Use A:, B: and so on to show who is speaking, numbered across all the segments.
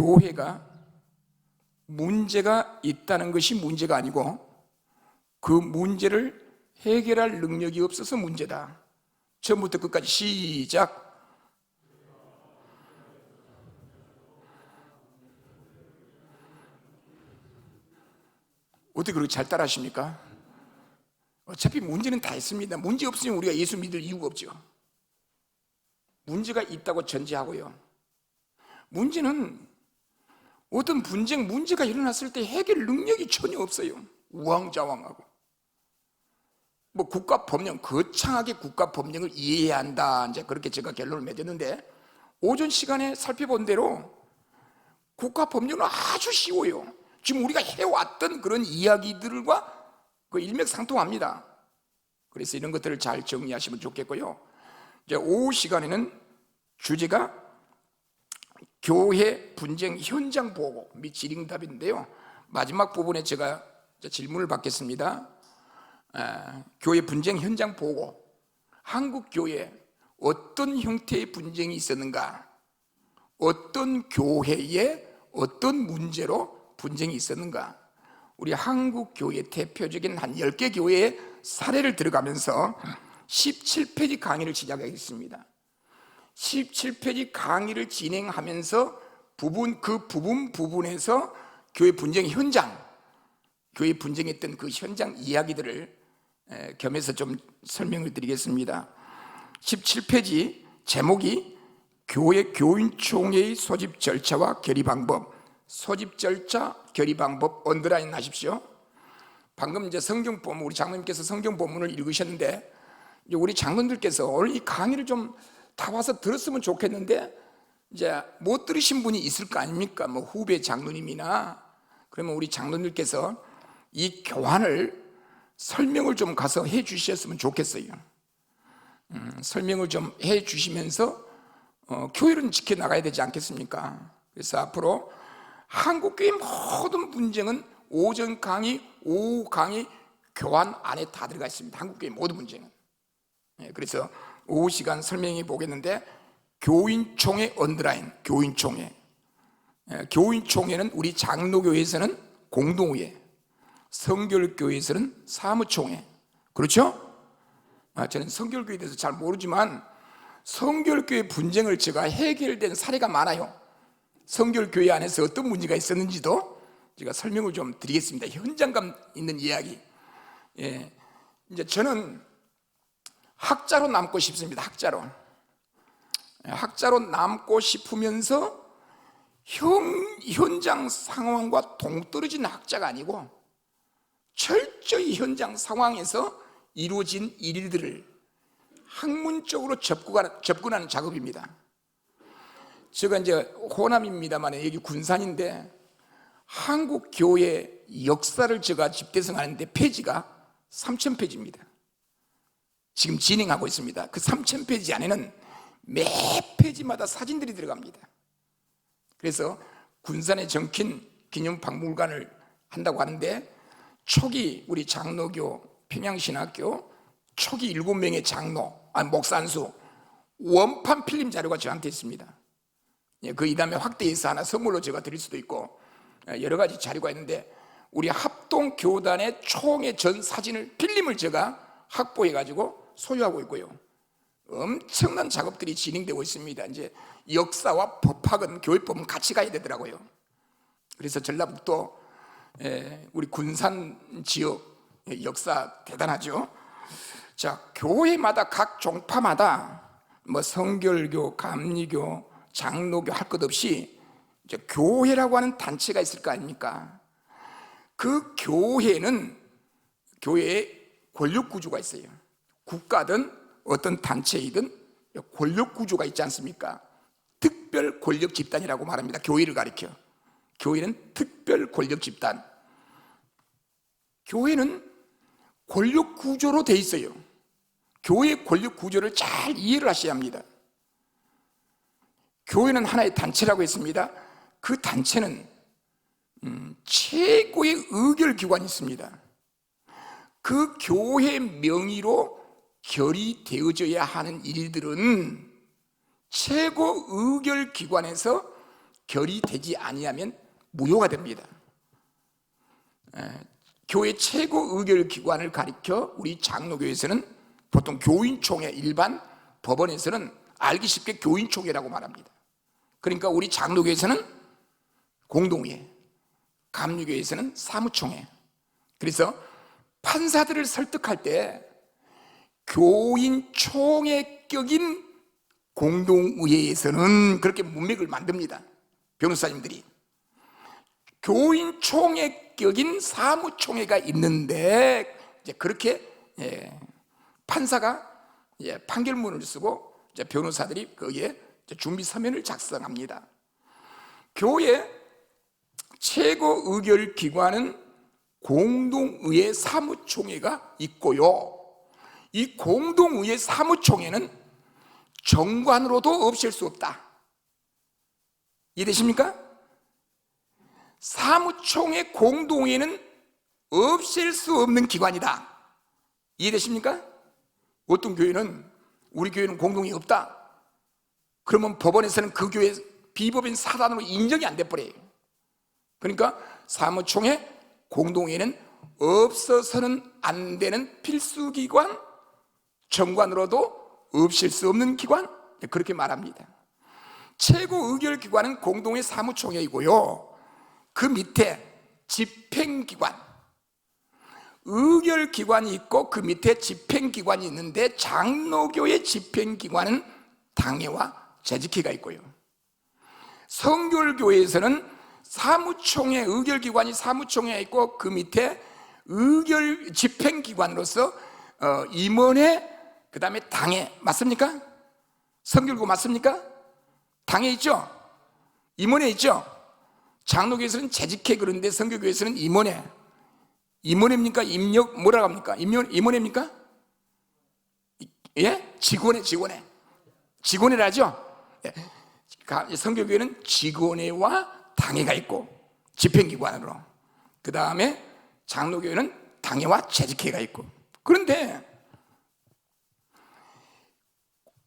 A: 교회가 문제가 있다는 것이 문제가 아니고 그 문제를 해결할 능력이 없어서 문제다. 처음부터 끝까지 시작. 어떻게 그렇게 잘 따라하십니까? 어차피 문제는 다 있습니다. 문제 없으면 우리가 예수 믿을 이유가 없죠. 문제가 있다고 전제하고요. 문제는 어떤 분쟁, 문제가 일어났을 때 해결 능력이 전혀 없어요. 우왕좌왕하고. 뭐 국가법령, 거창하게 국가법령을 이해해야 한다. 이제 그렇게 제가 결론을 맺었는데, 오전 시간에 살펴본 대로 국가법령은 아주 쉬워요. 지금 우리가 해왔던 그런 이야기들과 그 일맥상통합니다. 그래서 이런 것들을 잘 정리하시면 좋겠고요. 이제 오후 시간에는 주제가 교회 분쟁 현장 보고 및 질의응답인데요. 마지막 부분에 제가 질문을 받겠습니다. 교회 분쟁 현장 보고, 한국 교회에 어떤 형태의 분쟁이 있었는가, 어떤 교회에 어떤 문제로 분쟁이 있었는가, 우리 한국 교회 대표적인 한 10개 교회의 사례를 들어가면서 17페이지 강의를 시작하겠습니다. 17페이지 강의를 진행하면서 부분에서 교회 분쟁 현장, 교회 분쟁했던 그 현장 이야기들을 겸해서 좀 설명을 드리겠습니다. 17페이지 제목이 교회 교인총회의 소집 절차와 결의 방법, 소집 절차, 결의 방법 언더라인 하십시오. 방금 이제 성경 본문, 우리 장로님께서 성경 본문을 읽으셨는데, 이제 우리 장로님들께서 오늘 이 강의를 좀 다 와서 들었으면 좋겠는데, 이제 못 들으신 분이 있을 거 아닙니까? 뭐 후배 장로님이나. 그러면 우리 장로님께서 이 교환을 설명을 좀 가서 해 주셨으면 좋겠어요. 설명을 좀 해 주시면서 교회를 지켜나가야 되지 않겠습니까? 그래서 앞으로 한국교회 모든 분쟁은 오전 강의, 오후 강의, 교환 안에 다 들어가 있습니다. 한국교회 모든 분쟁은. 그래서 오후 시간 설명해 보겠는데, 교인총회 언더라인, 교인총회. 교인총회는 우리 장로교회에서는 공동의회, 성결교회에서는 사무총회. 그렇죠? 저는 성결교회에 대해서 잘 모르지만 성결교회 분쟁을 제가 해결된 사례가 많아요. 성결교회 안에서 어떤 문제가 있었는지도 제가 설명을 좀 드리겠습니다. 현장감 있는 이야기. 이제 저는 학자로 남고 싶습니다. 학자로 남고 싶으면서 현장 상황과 동떨어진 학자가 아니고 철저히 현장 상황에서 이루어진 일들을 학문적으로 접근하는 작업입니다. 제가 이제 호남입니다만 여기 군산인데, 한국 교회 역사를 제가 집대성하는데 페이지가 3000페이지입니다. 지금 진행하고 있습니다. 그 3000페이지 안에는 매 페이지마다 사진들이 들어갑니다. 그래서 군산에 정킨 기념박물관을 한다고 하는데, 초기 우리 장로교 평양신학교 초기 7명의 목사 안수 원판 필름 자료가 저한테 있습니다. 그 이다음에 확대해서 하나 선물로 제가 드릴 수도 있고, 여러 가지 자료가 있는데, 우리 합동교단의 총회 전 사진을 필름을 제가 확보해가지고 소유하고 있고요. 엄청난 작업들이 진행되고 있습니다. 이제 역사와 법학은, 교회법은 같이 가야 되더라고요. 그래서 전라북도 우리 군산 지역 역사 대단하죠. 자, 교회마다 각 종파마다 뭐 성결교, 감리교, 장로교 할 것 없이 이제 교회라고 하는 단체가 있을 거 아닙니까? 그 교회는 교회에 권력 구조가 있어요. 국가든 어떤 단체이든 권력 구조가 있지 않습니까? 특별 권력 집단이라고 말합니다. 교회를 가리켜. 교회는 특별 권력 집단. 교회는 권력 구조로 돼 있어요. 교회의 권력 구조를 잘 이해를 하셔야 합니다. 교회는 하나의 단체라고 했습니다. 그 단체는 최고의 의결기관이 있습니다. 그 교회 명의로 결의되어져야 하는 일들은 최고 의결기관에서 결의되지 아니하면 무효가 됩니다. 교회 최고 의결기관을 가리켜 우리 장로교에서는 보통 교인총회, 일반 법원에서는 알기 쉽게 교인총회라고 말합니다. 그러니까 우리 장로교에서는 공동회, 감리교에서는 사무총회. 그래서 판사들을 설득할 때 교인총회격인 공동의회에서는 그렇게 문맥을 만듭니다. 변호사님들이. 교인총회격인 사무총회가 있는데 이제 그렇게 판사가 판결문을 쓰고 이제 변호사들이 거기에 준비 서면을 작성합니다. 교회 최고 의결 기관은 공동의회 사무총회가 있고요. 이 공동의회 사무총회는 정관으로도 없앨 수 없다. 이해되십니까? 사무총회 공동회는 없앨 수 없는 기관이다. 이해되십니까? 어떤 교회는 우리 교회는 공동회 없다. 그러면 법원에서는 그 교회 비법인 사단으로 인정이 안 돼버려요. 그러니까 사무총회 공동회는 없어서는 안 되는 필수기관, 정관으로도 없앨 수 없는 기관, 그렇게 말합니다. 최고 의결기관은 공동회 사무총회이고요. 그 밑에 집행기관, 의결기관이 있고 그 밑에 집행기관이 있는데 장로교의 집행기관은 당회와 재직회가 있고요. 성결교회에서는 사무총회, 의결기관이 사무총회에 있고 그 밑에 의결 집행기관으로서 임원회, 그 다음에 당회, 맞습니까? 성결교 맞습니까? 당회 있죠? 임원회 있죠? 장로교에서는 재직회, 그런데 성결교에서는 임원회. 임원회입니까? 임력, 뭐라고 합니까? 임원회입니까? 예? 직원회라죠? 예. 성결교회는 직원회와 당회가 있고 집행기관으로, 그 다음에 장로교회는 당회와 재직회가 있고. 그런데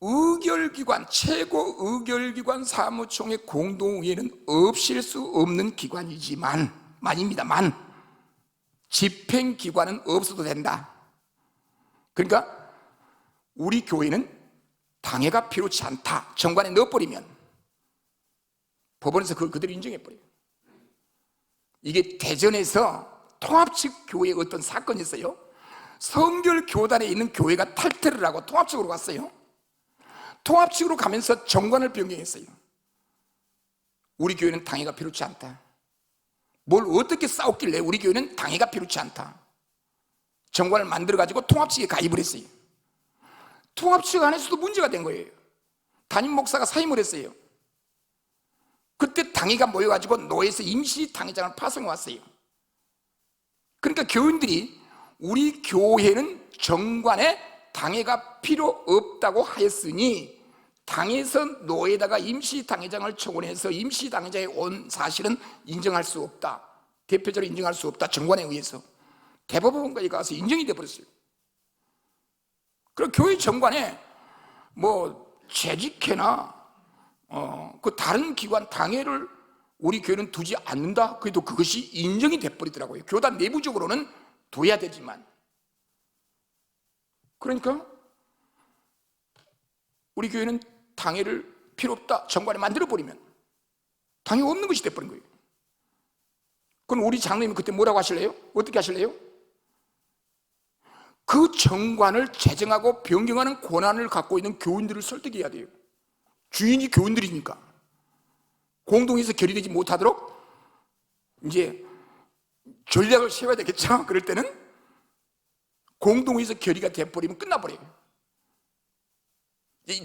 A: 의결기관, 최고 의결기관 사무총회 공동의회는 없앨 수 없는 기관이지만, 만입니다만 집행기관은 없어도 된다. 그러니까 우리 교회는 당회가 필요치 않다. 정관에 넣어버리면 법원에서 그걸 그대로 인정해버려요. 이게 대전에서 통합측 교회에 어떤 사건이 있어요. 성결교단에 있는 교회가 탈퇴를 하고 통합측으로 갔어요. 통합측으로 가면서 정관을 변경했어요. 우리 교회는 당회가 필요치 않다. 뭘 어떻게 싸웠길래 우리 교회는 당회가 필요치 않다. 정관을 만들어가지고 통합측에 가입을 했어요. 통합측 안에서도 문제가 된 거예요. 담임 목사가 사임을 했어요. 그때 당회가 모여가지고 노회에서 임시 당회장을 파송해 왔어요. 그러니까 교인들이 우리 교회는 정관에 당회가 필요 없다고 하였으니 당에서 노회에다가 임시 당회장을 청원해서 임시 당회장에 온 사실은 인정할 수 없다. 대표적으로 인정할 수 없다. 정관에 의해서 대법원까지 가서 인정이 돼버렸어요. 그리고 교회 정관에 뭐 재직회나 그 다른 기관 당회를 우리 교회는 두지 않는다. 그래도 그것이 인정이 돼버리더라고요. 교단 내부적으로는 둬야 되지만. 그러니까 우리 교회는 당회를 필요 없다. 정관에 만들어버리면 당회 없는 것이 돼버린 거예요. 그럼 우리 장로님은 그때 뭐라고 하실래요? 어떻게 하실래요? 그 정관을 제정하고 변경하는 권한을 갖고 있는 교인들을 설득해야 돼요. 주인이 교인들이니까. 공동에서 결의되지 못하도록 이제 전략을 세워야 되겠죠. 그럴 때는 공동에서 결의가 돼버리면 끝나버려요.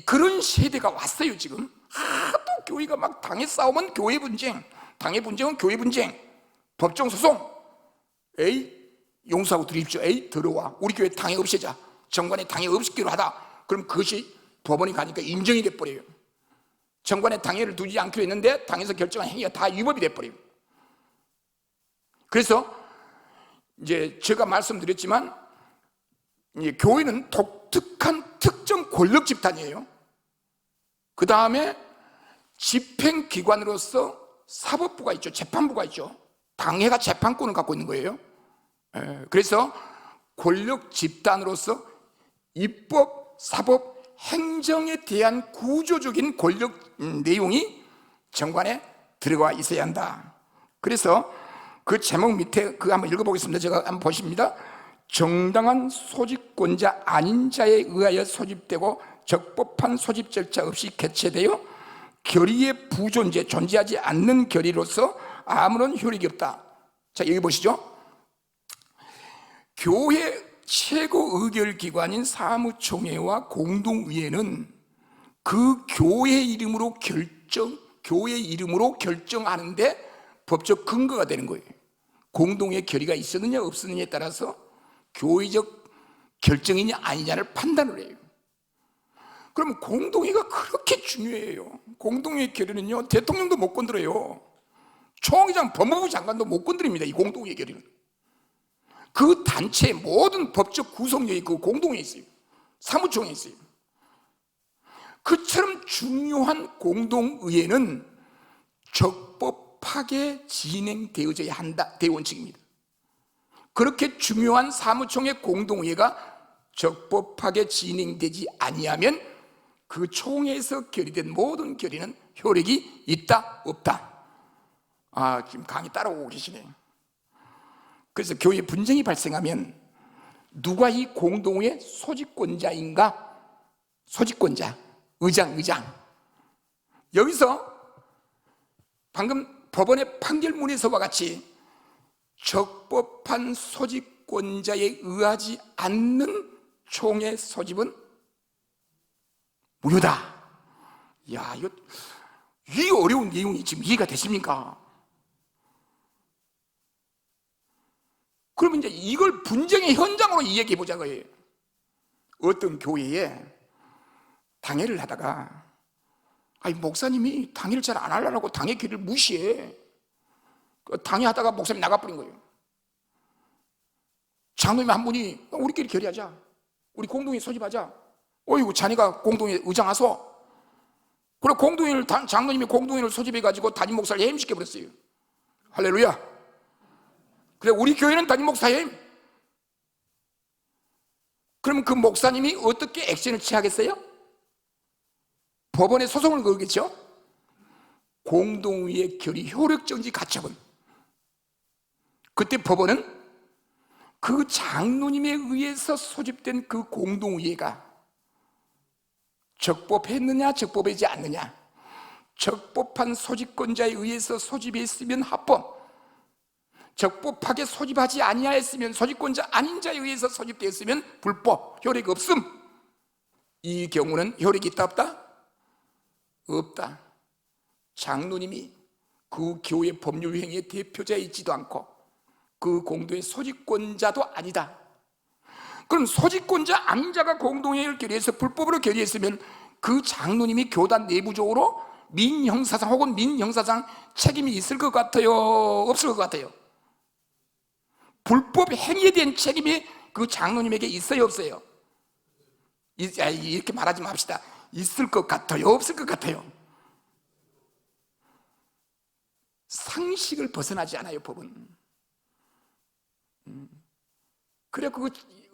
A: 그런 세대가 왔어요. 지금 하도 교회가 막 당회 싸움은 교회 분쟁, 당회 분쟁은 교회 분쟁, 법정 소송. 에이 용서하고 드립시오. 에이 들어와. 우리 교회 당회 없애자. 정관에 당회 없애기로 하다. 그럼 그것이 법원이 가니까 인정이 돼버려요. 정관에 당회를 두지 않기로 했는데 당에서 결정한 행위가 다 위법이 돼버려요. 그래서 이제 제가 말씀드렸지만 이제 교회는 독특한 특정 권력 집단이에요. 그 다음에 집행기관으로서 사법부가 있죠. 재판부가 있죠. 당회가 재판권을 갖고 있는 거예요. 그래서 권력 집단으로서 입법, 사법, 행정에 대한 구조적인 권력 내용이 정관에 들어가 있어야 한다. 그래서 그 제목 밑에 그거 한번 읽어보겠습니다. 제가 한번 보십니다. 정당한 소집권자 아닌 자에 의하여 소집되고 적법한 소집 절차 없이 개최되어 결의의 부존재, 존재하지 않는 결의로서 아무런 효력이 없다. 자, 여기 보시죠. 교회 최고 의결기관인 사무총회와 공동의회는 그 교회 이름으로 결정하는데 법적 근거가 되는 거예요. 공동의 결의가 있었느냐 없었느냐에 따라서 교회적 결정이냐 아니냐를 판단을 해요. 그럼 공동회의가 그렇게 중요해요. 공동회의 결의는요, 대통령도 못 건드려요. 총회장, 법무부 장관도 못 건드립니다. 이 공동회의 결의는. 그 단체의 모든 법적 구성력이 그 공동회의에 있어요. 사무총회에 있어요. 그처럼 중요한 공동의회는 적법하게 진행되어져야 한다. 대원칙입니다. 그렇게 중요한 사무총회 공동의회가 적법하게 진행되지 아니하면 그 총회에서 결의된 모든 결의는 효력이 있다 없다. 지금 강의 따라오고 계시네요. 그래서 교회 분쟁이 발생하면 누가 이 공동의 소집권자인가? 소집권자, 의장. 여기서 방금 법원의 판결문에서와 같이 적법한 소집권자에 의하지 않는 총회 소집은 무효다. 야, 이 어려운 내용이 지금 이해가 되십니까? 그러면 이제 이걸 분쟁의 현장으로 이야기해 보자고요. 어떤 교회에 당회를 하다가 목사님이 당회를 잘 안 하려고 당회 결의를 무시해. 당회 하다가 목사님이 나가버린 거예요. 장로님 한 분이 우리끼리 결의하자. 우리 공동회 소집하자. 어이구, 자네가 공동회 의장하소. 그래, 장로님이 공동회를 소집해가지고 담임 목사를 해임시켜버렸어요. 할렐루야. 그래, 우리 교회는 담임 목사 해임. 그러면 그 목사님이 어떻게 액션을 취하겠어요? 법원에 소송을 걸겠죠? 공동회의 결의 효력정지 가처분. 그때 법원은 그 장로님에 의해서 소집된 그 공동회의가 적법했느냐 적법하지 않느냐, 적법한 소집권자에 의해서 소집했으면 합법, 적법하게 소집하지 아니하였으면, 소집권자 아닌 자에 의해서 소집되었으면 불법, 효력이 없음. 이 경우는 효력이 있다 없다? 없다. 장로님이 그 교회 법률 행위의 대표자이지도 않고 그 공동의 소집권자도 아니다. 그럼 소집권자 아닌 자가 공동회의를 결의해서 불법으로 결의했으면 그 장로님이 교단 내부적으로 민형사상 혹은 민형사상 책임이 있을 것 같아요? 없을 것 같아요? 불법 행위에 대한 책임이 그 장로님에게 있어요 없어요? 이렇게 말하지 맙시다. 있을 것 같아요 없을 것 같아요? 상식을 벗어나지 않아요 법은. 그래, 그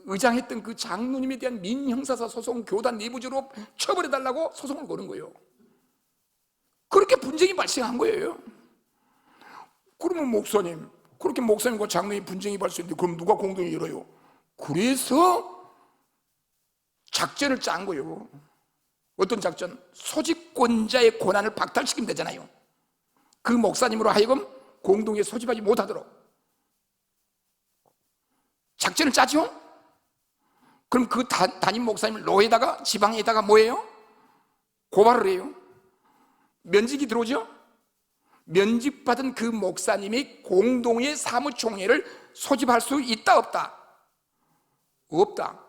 A: 의장했던 그 장로님에 대한 민형사상 소송 교단 내부적으로 처벌해달라고 소송을 거는 거예요. 그렇게 분쟁이 발생한 거예요. 그러면 목사님, 그렇게 목사님과 장로님 분쟁이 발생했는데 그럼 누가 공동회 열어요? 그래서 작전을 짠 거예요. 어떤 작전? 소집권자의 권한을 박탈시키면 되잖아요. 그 목사님으로 하여금 공동회에 소집하지 못하도록 작전을 짜죠? 그럼 그 담임 목사님을 로에다가 지방에다가 뭐예요? 고발을 해요. 면직이 들어오죠? 면직받은 그 목사님이 공동회 사무총회를 소집할 수 있다 없다? 없다.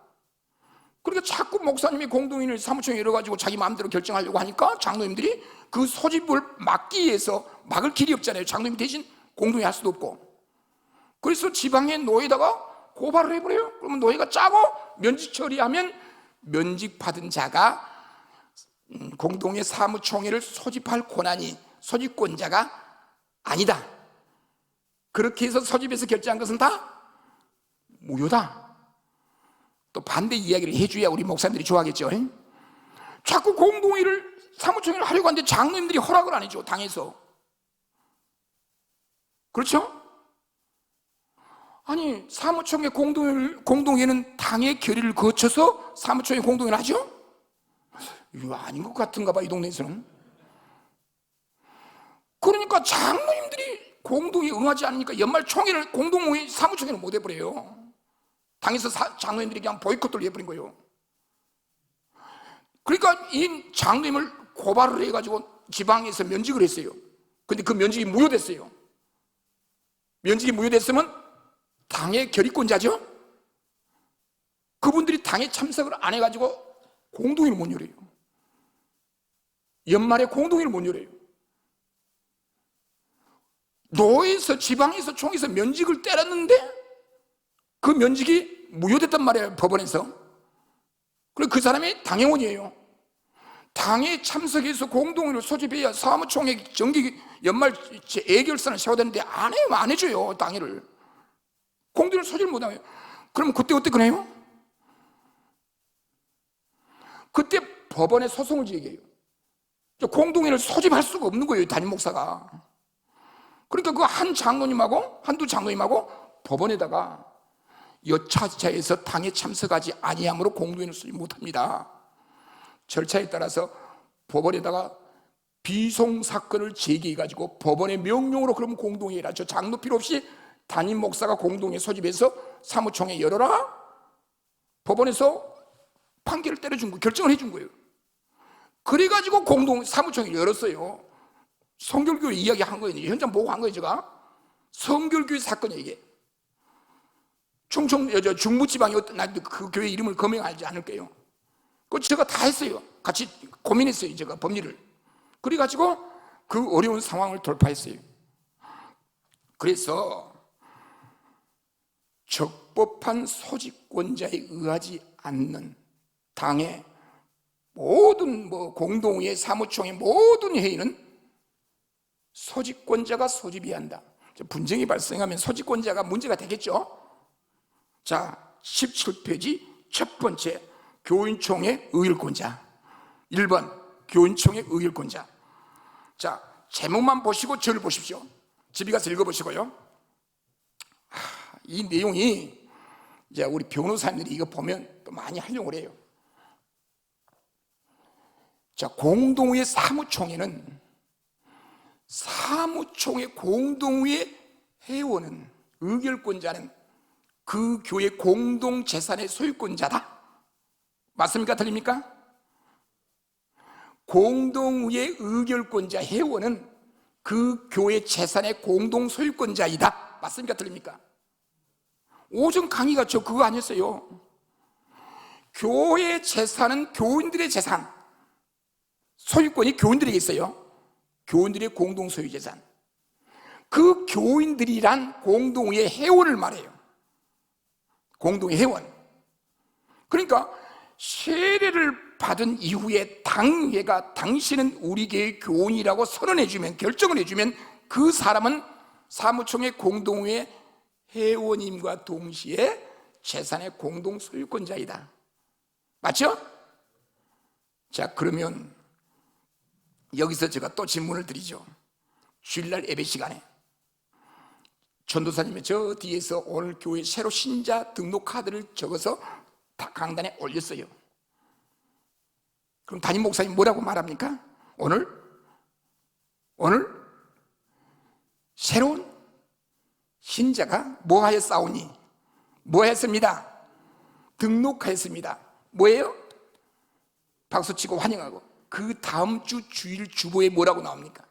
A: 그러니까 자꾸 목사님이 공동회를 사무총회 열어가지고 자기 마음대로 결정하려고 하니까 장로님들이 그 소집을 막기 위해서 막을 길이 없잖아요. 장로님 대신 공동회 할 수도 없고. 그래서 지방의 노예다가 고발을 해버려요. 그러면 노예가 짜고 면직 처리하면 면직받은 자가 공동회 사무총회를 소집할 권한이, 소집권자가 아니다. 그렇게 해서 소집해서 결제한 것은 다 무효다. 또 반대 이야기를 해줘야 우리 목사님들이 좋아하겠죠. 자꾸 공동회를 사무총회를 하려고 하는데 장로님들이 허락을 안 해줘, 당에서. 그렇죠? 아니, 사무총회 공동회는 당의 결의를 거쳐서 사무총회 공동회를 하죠? 이거 아닌 것 같은가 봐, 이 동네에서는. 그러니까 장로님들이 공동회에 응하지 않으니까 연말 총회를, 공동회 사무총회를 못 해버려요. 당에서 장로님들이 그냥 보이콧을 해버린 거예요. 그러니까 이 장로님을 고발을 해가지고 지방에서 면직을 했어요. 근데 그 면직이 무효됐어요. 면직이 무효됐으면 당의 결의권자죠? 그분들이 당에 참석을 안 해가지고 공동회를 못 열어요. 연말에 공동회를 못 열어요. 노에서, 지방에서, 총에서 면직을 때렸는데 그 면직이 무효됐단 말이에요, 법원에서. 그리고 그 사람이 당회원이에요. 당에 참석해서 공동회를 소집해야 사무총회 정기 연말 예결산을 세워야 되는데 안 해요, 안 해줘요, 당회를. 공동회를 소집을 못 해요. 그러면 그때 어떻게 해요? 그때 법원에 소송을 제기해요. 공동회를 소집할 수가 없는 거예요, 담임 목사가. 그러니까 그 한 장로님하고 한두 장로님하고 법원에다가 여차저차해서 당에 참석하지 아니함으로 공동회를 소집 못합니다. 절차에 따라서 법원에다가 비송 사건을 제기해가지고 법원의 명령으로 그러면 공동회라, 저 장로 필요 없이 담임 목사가 공동회 소집해서 사무총회 열어라. 법원에서 판결을 때려준 거, 결정을 해준 거예요. 그래가지고 사무총회 열었어요. 성결교회 이야기 한 거예요. 현장 보고 한 거예요, 제가. 성결교회 사건이에요, 이게. 충청 중부지방이 어떤, 나 그 교회 이름을 거명하지 않을게요. 그거 제가 다 했어요. 같이 고민했어요, 제가 법리를. 그래가지고 그 어려운 상황을 돌파했어요. 그래서 적법한 소집권자에 의하지 않는 당의 모든 공동회, 사무총회 모든 회의는 소집권자가 소집해야 한다. 분쟁이 발생하면 소집권자가 문제가 되겠죠. 자, 17페이지 첫 번째, 교인총회 의결권자. 1번 교인총회 의결권자. 자, 제목만 보시고 저를 보십시오. 집에 가서 읽어보시고요. 이 내용이 이제 우리 변호사님들이 이거 보면 또 많이 활용을 해요. 자, 공동회 사무총회는 사무총회 공동회 회원은, 의결권자는 그 교회 공동재산의 소유권자다. 맞습니까? 틀립니까? 공동회 의결권자 회원은 그 교회 재산의 공동소유권자이다. 맞습니까? 틀립니까? 오전 강의가 저 그거 아니었어요. 교회 재산은 교인들의 재산, 소유권이 교인들에게 있어요. 교인들의 공동소유 재산. 그 교인들이란 공동회 회원을 말해요. 공동회 회원. 그러니까 세례를 받은 이후에 당회가 당신은 우리 교회 교인이라고 선언해주면, 결정을 해주면 그 사람은 사무총회 공동회 회원임과 동시에 재산의 공동소유권자이다. 맞죠? 자, 그러면 여기서 제가 또 질문을 드리죠. 주일날 예배 시간에 전도사님이 저 뒤에서 오늘 교회 새로 신자 등록 카드를 적어서 다 강단에 올렸어요. 그럼 담임 목사님 뭐라고 말합니까? 오늘 새로운 신자가 뭐하였사오니? 뭐했습니다? 등록하였습니다. 뭐예요? 박수치고 환영하고. 그 다음 주 주일 주보에 뭐라고 나옵니까?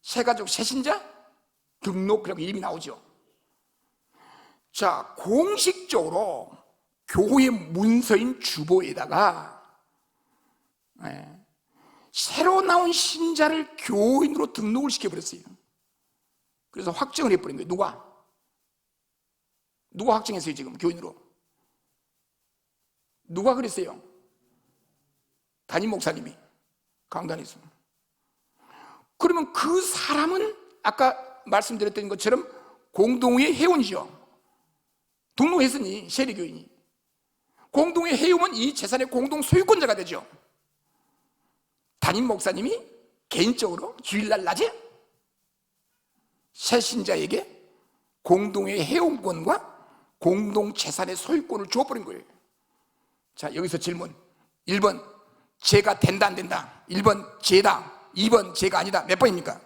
A: 새가족 새신자 등록이라고 이름이 나오죠. 자, 공식적으로 교회 문서인 주보에다가 새로 나온 신자를 교인으로 등록을 시켜버렸어요. 그래서 확정을 해버린 거예요. 누가 확정했어요? 지금 교인으로 누가 그랬어요? 담임 목사님이 강단에서. 그러면 그 사람은 아까 말씀드렸던 것처럼 공동의 회원이죠. 등록했으니 세리교인이 공동의 회원은 이 재산의 공동 소유권자가 되죠. 담임 목사님이 개인적으로 주일날 낮에 새 신자에게 공동의 회원권과 공동 재산의 소유권을 주어버린 거예요. 자, 여기서 질문. 1번 죄가 된다 안 된다? 1번 죄다, 2번 죄가 아니다. 몇 번입니까?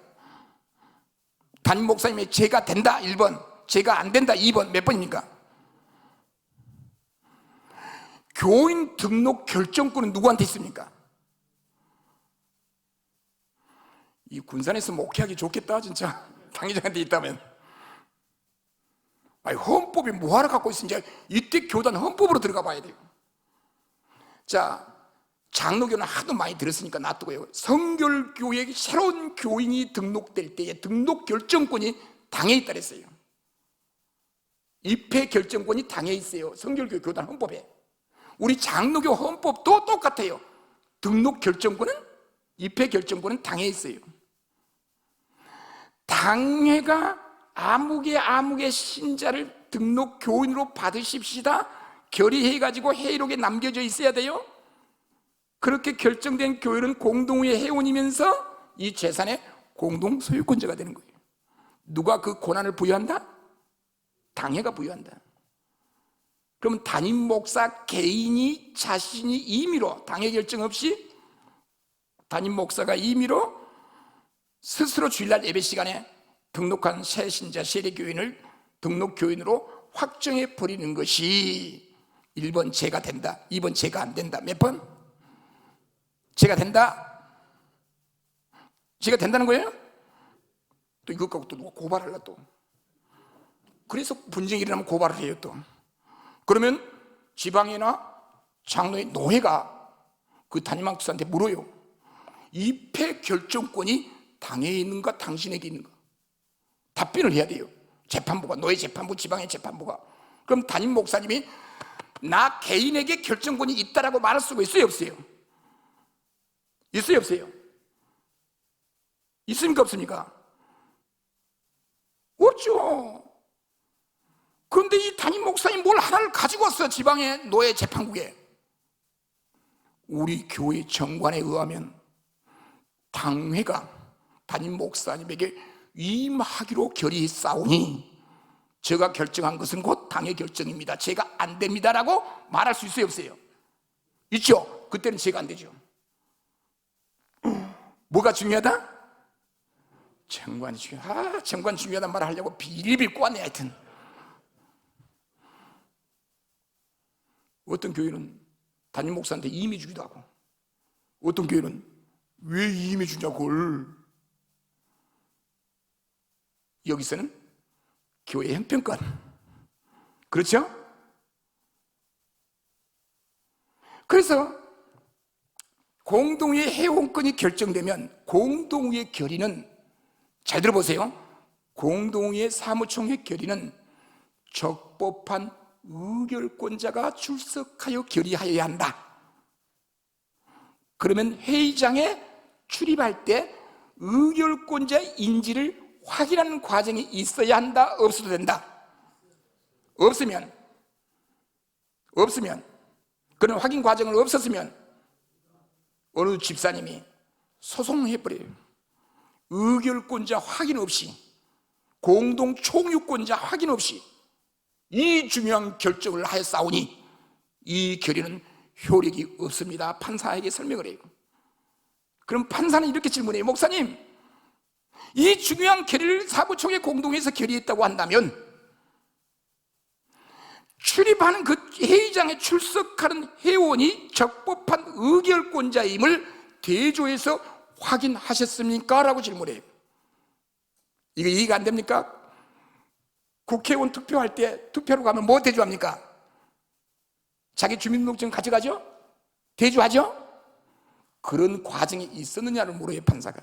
A: 담임 목사님의 죄가 된다 1번, 죄가 안 된다 2번. 몇 번입니까? 교인 등록 결정권은 누구한테 있습니까? 이 군산에서 목회하기 좋겠다 진짜. 당회장한테 있다면. 아니, 헌법이 뭐하러 갖고 있으면 이때 교단 헌법으로 들어가 봐야 돼요. 자, 장로교는 하도 많이 들었으니까 놔두고요. 성결교회 새로운 교인이 등록될 때에 등록 결정권이 당에 있다 그랬어요. 입회 결정권이 당에 있어요. 성결교 교단 헌법에. 우리 장로교 헌법도 똑같아요. 등록 결정권은, 입회 결정권은 당에 있어요. 당회가 아무개 신자를 등록 교인으로 받으십시다 결의해가지고 회의록에 남겨져 있어야 돼요. 그렇게 결정된 교회는 공동의 회원이면서 이 재산의 공동 소유권자가 되는 거예요. 누가 그 권한을 부여한다? 당회가 부여한다. 그러면 담임 목사 개인이 자신이 임의로, 당회 결정 없이 담임 목사가 임의로 스스로 주일날 예배 시간에 등록한 새 신자 세례교인을 등록 교인으로 확정해 버리는 것이 1번 죄가 된다, 2번 죄가 안 된다. 몇 번? 죄가 된다. 죄가 된다는 거예요? 또 이것 갖고 또 누가 고발할라 또. 그래서 분쟁이 일어나면 고발을 해요 또. 그러면 지방이나 장로의 노회가 그 담임 목사한테 물어요. 입회 결정권이 당에 있는가 당신에게 있는가? 답변을 해야 돼요. 재판부가, 노회 재판부, 지방의 재판부가. 그럼 담임 목사님이 나 개인에게 결정권이 있다라고 말할 수가 있어요 없어요? 있어요 없어요? 있습니까 없습니까? 없죠. 그런데 이 담임 목사님 뭘 하나를 가지고 왔어요. 지방의 노예 재판국에. 우리 교회 정관에 의하면 당회가 담임 목사님에게 위임하기로 결의했사오니 제가 결정한 것은 곧 당의 결정입니다, 제가 안 됩니다라고 말할 수 있어요 없어요? 있죠. 그때는 제가 안 되죠. 뭐가 중요하다? 정관이 중요하다. 정관 중요하단 말을 하려고 비리비리 꼬았네. 하여튼 어떤 교회는 담임 목사한테 임의 주기도 하고, 어떤 교회는 왜 임의 주냐고. 여기서는 교회 형평권, 그렇죠? 그래서 공동의 회원권이 결정되면 공동의 결의는, 잘 들어보세요, 공동의 사무총회 결의는 적법한 의결권자가 출석하여 결의하여야 한다. 그러면 회의장에 출입할 때 의결권자의 인지를 확인하는 과정이 있어야 한다, 없어도 된다? 없으면 그런 확인 과정을 없었으면 어느 집사님이 소송해버려요. 의결권자 확인 없이, 공동 총유권자 확인 없이 이 중요한 결정을 하였사오니 이 결의는 효력이 없습니다. 판사에게 설명을 해요. 그럼 판사는 이렇게 질문해요. 목사님, 이 중요한 결의를 사무총회 공동회에서 결의했다고 한다면 출입하는 그 회의장에 출석하는 회원이 적법한 의결권자임을 대조해서 확인하셨습니까? 라고 질문해요. 이거 이해가 안 됩니까? 국회의원 투표할 때 투표로 가면 뭐 대조합니까? 자기 주민등록증 가져가죠? 대조하죠? 그런 과정이 있었느냐를 물어요 판사가.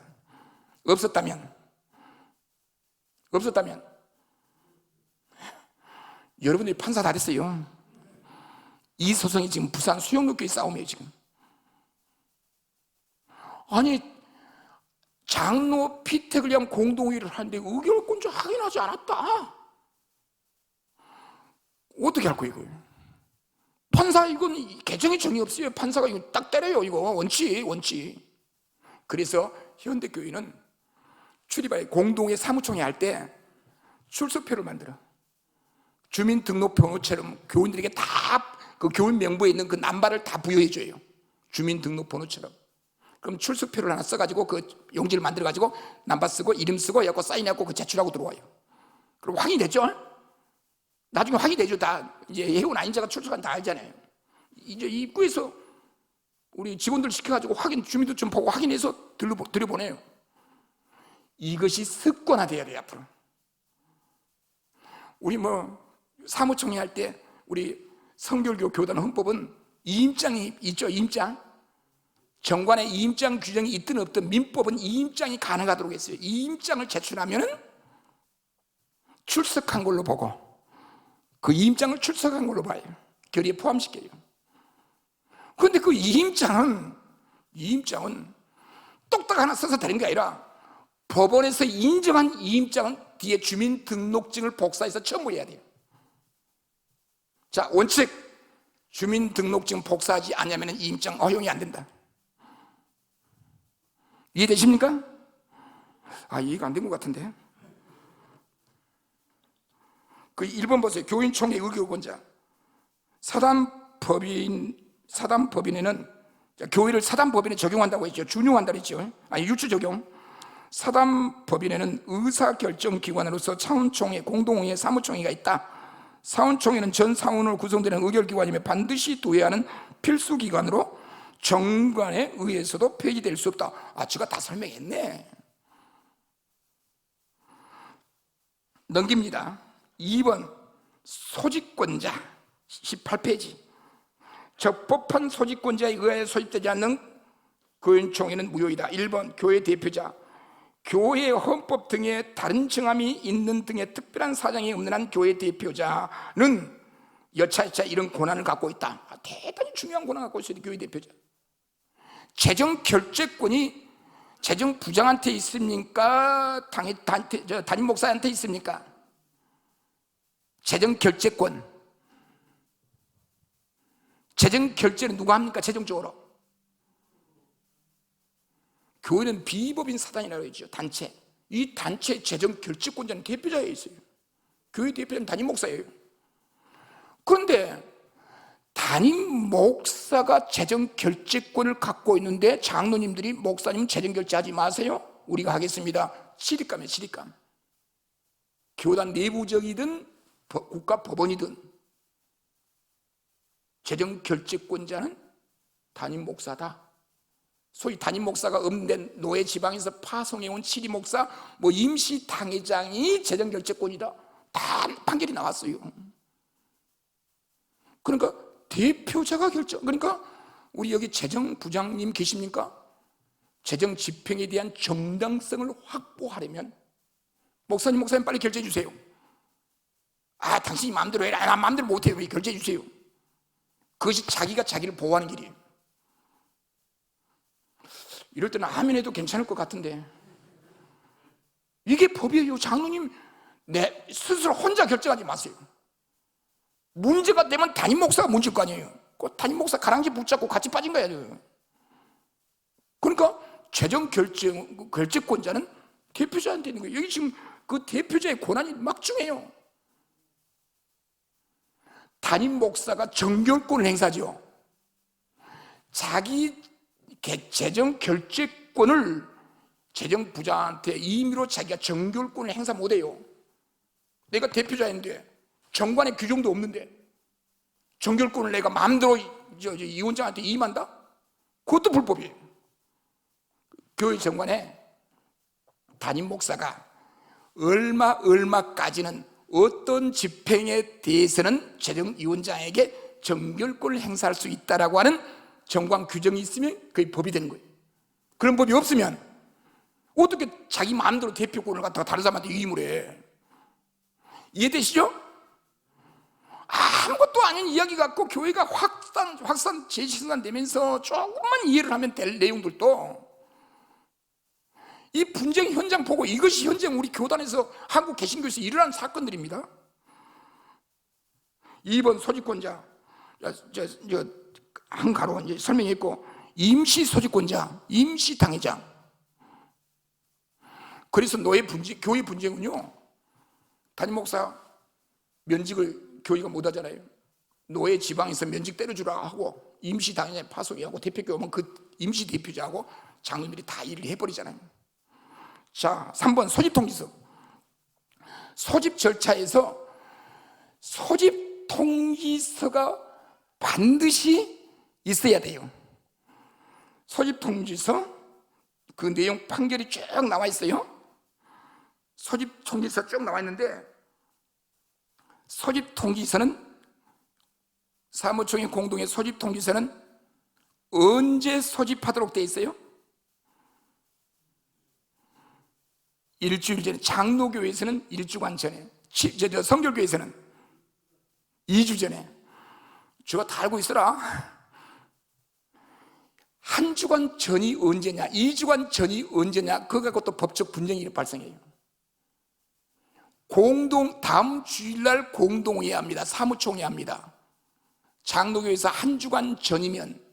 A: 없었다면 여러분들이 판사 다 됐어요. 이 소송이 지금 부산 수영육교의 싸움이에요 지금. 아니 장로 피택을 위한 공동회의를 하는데 의결권자 확인하지 않았다. 어떻게 할 거예요, 이거? 판사, 이건 개정의 정의 없어요. 판사가 이거 딱 때려요, 이거. 원칙. 그래서 현대교회는 출입하에 공동회 사무총회 할 때 출석표를 만들어. 주민등록번호처럼 교인들에게 다 그 교인 명부에 있는 그 남발을 다 부여해줘요. 주민등록번호처럼. 그럼 출석표를 하나 써가지고 그 용지를 만들어가지고 남바 쓰고 이름 쓰고 해갖고 사인해갖고 그 제출하고 들어와요. 그럼 확인됐죠? 나중에 확인되죠. 다 이제 해운 아닌 자가 출석한 다 알잖아요. 이제 입구에서 우리 직원들 시켜가지고 주민들 좀 보고 확인해서 들여보내요. 이것이 습관화돼야 돼요, 앞으로. 우리 사무총회 할 때 우리 성결교 교단 헌법은 이임장이 있죠, 이임장. 정관에 이임장 규정이 있든 없든 민법은 이임장이 가능하도록 했어요. 이임장을 제출하면은 출석한 걸로 보고 그 이임장을 출석한 걸로 봐요. 결의에 포함시켜요. 그런데 그 이임장은 똑딱 하나 써서 되는 게 아니라 법원에서 인정한 이임장은 뒤에 주민등록증을 복사해서 첨부해야 돼요. 자, 원칙, 주민등록증 복사하지 않으면 이임장 허용이 안 된다. 이해되십니까? 이해가 안 된 것 같은데. 그 1번 보세요. 교인총회 의결권자. 사단법인에는 교회를 사단법인에 적용한다고 했죠. 준용한다고 했죠. 유추 적용. 사단법인에는 의사결정기관으로서 차원총회, 공동회의, 사무총회가 있다. 사원총회는 전 사원으로 구성되는 의결기관이며 반드시 도의하는 필수기관으로 정관에 의해서도 폐지될 수 없다. 제가 다 설명했네. 넘깁니다. 2번 소집권자 18페이지. 적법한 소집권자에 의하여 소집되지 않는 교인총회는 무효이다. 1번 교회 대표자, 교회 헌법 등의 다른 정함이 있는 등의 특별한 사정이 없는 한 교회 대표자는 여차여차 이런 권한을 갖고 있다. 대단히 중요한 권한을 갖고 있어요, 교회 대표자. 재정 결재권이 재정 부장한테 있습니까? 담임 목사한테 있습니까? 재정 결재권. 재정 결재는 누가 합니까? 재정적으로. 교회는 비법인 사단이라고 했죠. 단체. 이 단체 재정 결재권자는 대표자에 있어요. 교회 대표자는 담임 목사예요. 그런데 담임 목사가 재정 결재권을 갖고 있는데 장로님들이 목사님 재정 결재하지 마세요. 우리가 하겠습니다. 시립감이에요, 시립감. 교단 내부적이든 국가 법원이든 재정 결재권자는 담임 목사다. 소위 담임 목사가 없는 노예 지방에서 파송해온 치리 목사, 임시 당회장이 재정 결재권이다. 다 판결이 나왔어요. 그러니까 대표자가 결정. 그러니까 우리 여기 재정부장님 계십니까? 재정 집행에 대한 정당성을 확보하려면 목사님 빨리 결재해 주세요. 당신이 마음대로 해라. 난 마음대로 못해요. 결재해 주세요. 그것이 자기가 자기를 보호하는 길이에요. 이럴 때는 아멘해도 괜찮을 것 같은데 이게 법이에요. 장로님 스스로 혼자 결정하지 마세요. 문제가 되면 담임 목사가 문제일 거 아니에요. 그 담임 목사 가랑지 붙잡고 같이 빠진 거야. 그러니까 재정 결재권자는 대표자한테 있는 거예요. 여기 지금 그 대표자의 권한이 막중해요. 담임 목사가 정결권을 행사죠. 자기 재정 결재권을 재정 부장한테 임의로 자기가 정결권을 행사 못해요. 내가 대표자인데 정관의 규정도 없는데 정결권을 내가 마음대로 이 원장한테 임한다? 그것도 불법이에요. 교회 정관에 담임 목사가 얼마까지는 어떤 집행에 대해서는 재정위원장에게 정결권을 행사할 수 있다라고 하는 정관 규정이 있으면 그게 법이 되는 거예요. 그런 법이 없으면 어떻게 자기 마음대로 대표권을 갖다가 다른 사람한테 위임을 해? 이해되시죠? 아무것도 아닌 이야기 갖고 교회가 재신산되면서 조금만 이해를 하면 될 내용들도 이 분쟁 현장 보고 이것이 현재 우리 교단에서 한국 개신교에서 일어난 사건들입니다. 2번 소집권자, 한 가로 이제 설명했고, 임시 소집권자, 임시 당회장. 그래서 교회 분쟁은요, 담임 목사 면직을 교회가 못 하잖아요. 노예 지방에서 면직 때려주라 하고 임시 당회장 파송하고 대표교 오면 그 임시 대표자하고 장로들이 다 일을 해버리잖아요. 자, 3번 소집 통지서. 소집 절차에서 소집 통지서가 반드시 있어야 돼요. 소집 통지서 그 내용 판결이 쭉 나와 있어요. 소집 통지서 쭉 나와 있는데, 소집 통지서는 사무총회 공동의 소집 통지서는 언제 소집하도록 되어 있어요? 일주일 전에, 장로교회에서는 일주간 전에, 성결교회에서는 2주 전에. 저거 다 알고 있어라. 한 주간 전이 언제냐, 2주간 전이 언제냐, 그거 갖고 또 법적 분쟁이 발생해요. 다음 주일날 공동회의 합니다. 사무총회 합니다. 장로교회에서 한 주간 전이면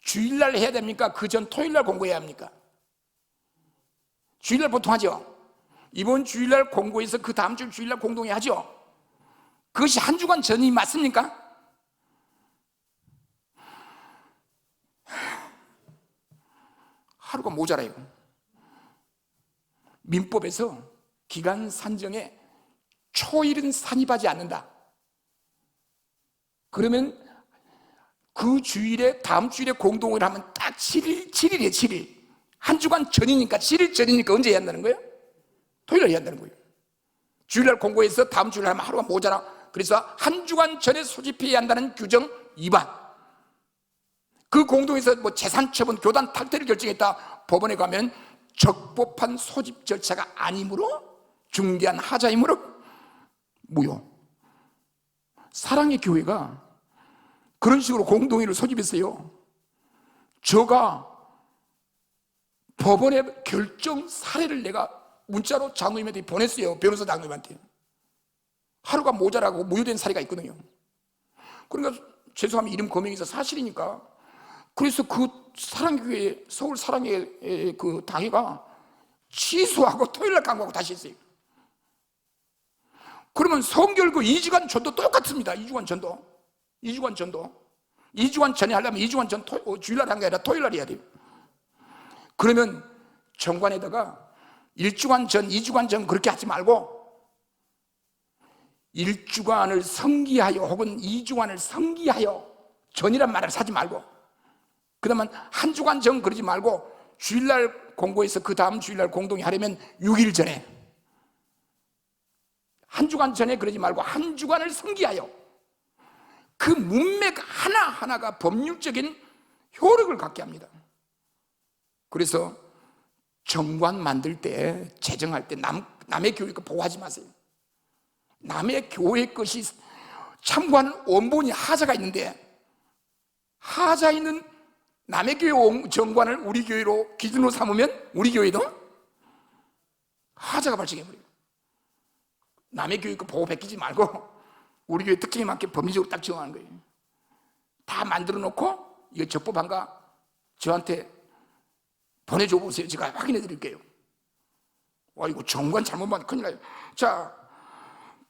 A: 주일날 해야 됩니까? 그 전 토요일날 공고해야 합니까? 주일날 보통 하죠. 이번 주일날 공고해서 그 다음 주 주일날 공동회의 하죠. 그것이 한 주간 전이 맞습니까? 하루가 모자라요. 민법에서 기간 산정에 초일은 산입하지 않는다. 그러면 그 주일에, 다음 주일에 공동회를 하면 딱 7일이에요, 7일. 한 주간 전이니까, 7일 전이니까 언제 해야 한다는 거예요? 토요일에 해야 한다는 거예요. 주일날 공고해서 다음 주일날 하면 하루가 모자라. 그래서 한 주간 전에 소집해야 한다는 규정 위반. 그 공동에서 뭐 재산 처분, 교단 탈퇴를 결정했다. 법원에 가면 적법한 소집 절차가 아니므로, 중대한 하자이므로 무효. 사랑의 교회가 그런 식으로 공동회를 소집했어요. 저가 법원의 결정 사례를 내가 문자로 장로님한테 보냈어요. 변호사 장로님한테. 하루가 모자라고 무효된 사례가 있거든요. 그러니까 죄송하면 이름 거명해서 사실이니까. 그래서 그 사랑교회, 서울 사랑의 그 당회가 취소하고 토요일날 강구하고 다시 했어요. 그러면 성결교 2주간 전도 똑같습니다. 2주간 전도. 2주간 전에 하려면 2주간 전 주일날 한 게 아니라 토요일날 해야 돼요. 그러면 정관에다가 1주간 전, 2주간 전 그렇게 하지 말고 1주간을 성기하여 혹은 2주간을 성기하여, 전이란 말을 사지 말고, 그 다음은 한 주간 전 그러지 말고 주일날 공고해서 그 다음 주일날 공동회 하려면 6일 전에, 한 주간 전에 그러지 말고 한 주간을 성기하여. 그 문맥 하나하나가 법률적인 효력을 갖게 합니다. 그래서 정관 만들 때, 제정할 때 남의 교회 거 보호하지 마세요. 남의 교회 것이 참고하는 원본이 하자가 있는데, 하자 있는 남의 교회 정관을 우리 교회로 기준으로 삼으면 우리 교회도 하자가 발생해버려요. 남의 교회 거 보호 베끼지 말고 우리 교회 특징에 맞게 법리적으로 딱 정하는 거예요. 다 만들어 놓고 이거 적법한가 저한테 보내줘 보세요. 제가 확인해 드릴게요. 와, 이거 정관 잘못 받으면 큰일 나요. 자,